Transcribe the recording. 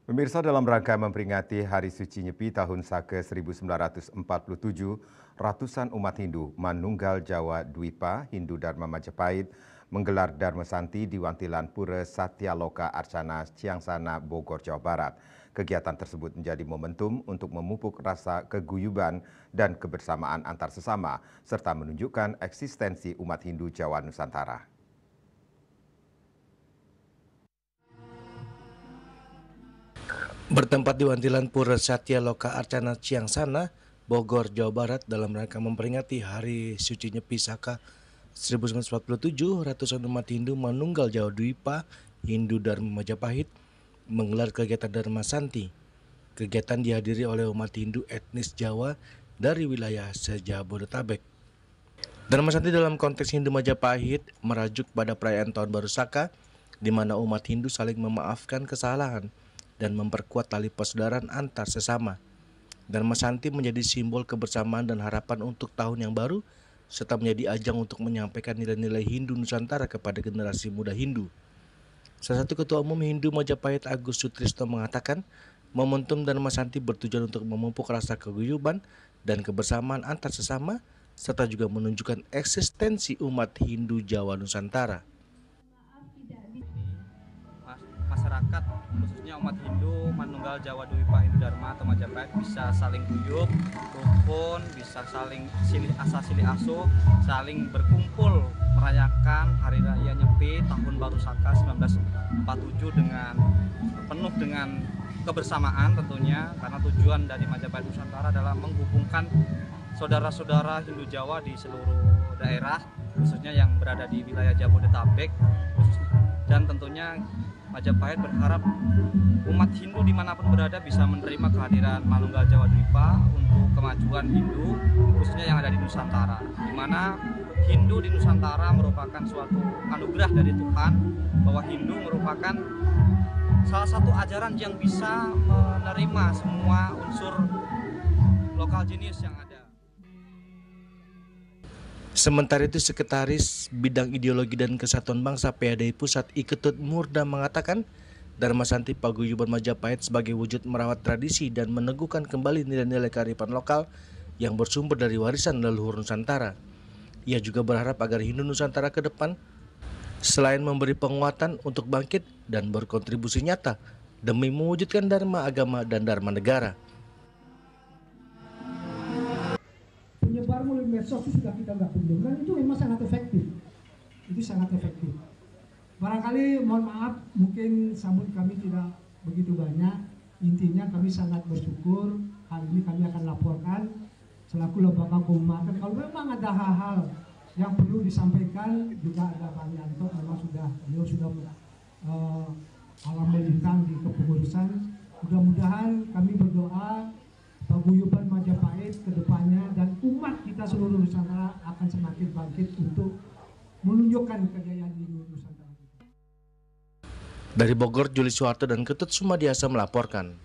Pemirsa, dalam rangka memperingati Hari Suci Nyepi tahun Saka 1947, ratusan umat Hindu Manunggal Jawa Dwipa Hindu Dharma Majapahit menggelar Dharma Santi di Wantilan Pura Satyaloka Arcana Ciangsana, Bogor, Jawa Barat. Kegiatan tersebut menjadi momentum untuk memupuk rasa keguyuban dan kebersamaan antar sesama, serta menunjukkan eksistensi umat Hindu Jawa Nusantara. Bertempat di Wantilan Pura Satyaloka Arcana Ciangsana, Bogor, Jawa Barat dalam rangka memperingati Hari Suci Nyepi Saka 1947, ratusan umat Hindu Manunggal Jawa Dwipa Hindu Dharma Majapahit menggelar kegiatan Dharma Santi. Kegiatan dihadiri oleh umat Hindu etnis Jawa dari wilayah Sejabodetabek. Dharma Santi dalam konteks Hindu Majapahit merajuk pada perayaan Tahun Baru Saka, di mana umat Hindu saling memaafkan kesalahan dan memperkuat tali persaudaraan antar sesama. Dharma Santi menjadi simbol kebersamaan dan harapan untuk tahun yang baru, serta menjadi ajang untuk menyampaikan nilai-nilai Hindu Nusantara kepada generasi muda Hindu. Salah satu Ketua Umum Hindu Majapahit Agus Sutrisno mengatakan, momentum Dharma Santi bertujuan untuk memupuk rasa keguyuban dan kebersamaan antar sesama, serta juga menunjukkan eksistensi umat Hindu Jawa Nusantara. Masyarakat khususnya umat Hindu Manunggal Jawa Dwipa Hindu Dharma atau Majapahit bisa saling guyup, rukun, bisa saling silih asa silih asuh, saling berkumpul merayakan Hari Raya Nyepi Tahun Baru Saka 1947 dengan penuh dengan kebersamaan tentunya, karena tujuan dari Majapahit Nusantara adalah menghubungkan saudara-saudara Hindu Jawa di seluruh daerah, khususnya yang berada di wilayah Jabodetabek, dan tentunya Majapahit berharap umat Hindu dimanapun berada bisa menerima kehadiran Manunggal Jawa Dwipa untuk kemajuan Hindu, khususnya yang ada di Nusantara, di mana Hindu di Nusantara merupakan suatu anugerah dari Tuhan, bahwa Hindu merupakan salah satu ajaran yang bisa menerima semua unsur lokal jenis yang ada. Sementara itu, Sekretaris Bidang Ideologi dan Kesatuan Bangsa PADI Pusat Iketut Murda mengatakan, Dharma Santi Paguyuban Majapahit sebagai wujud merawat tradisi dan meneguhkan kembali nilai-nilai kearifan lokal yang bersumber dari warisan leluhur Nusantara. Ia juga berharap agar Hindu Nusantara ke depan selain memberi penguatan untuk bangkit dan berkontribusi nyata demi mewujudkan Dharma agama dan Dharma negara. Penyebar melalui medsos itu sudah kita nggak pendem, dan itu memang sangat efektif. Itu sangat efektif. Barangkali mohon maaf, mungkin sambut kami tidak begitu banyak. Intinya kami sangat bersyukur. Hal ini kami akan laporkan selaku lembaga keumatan. Kalau memang ada hal-hal yang perlu disampaikan, juga ada Bang Yanto, memang beliau sudah alam melintang di kepengurusan. Mudah-mudahan kami berdoa paguyuban Majapahit ke depannya dan umat kita seluruh Nusantara akan semakin bangkit untuk menunjukkan kejayaan di Nusantara. Dari Bogor, Juli Soeharto dan Ketut Sumadiasa melaporkan.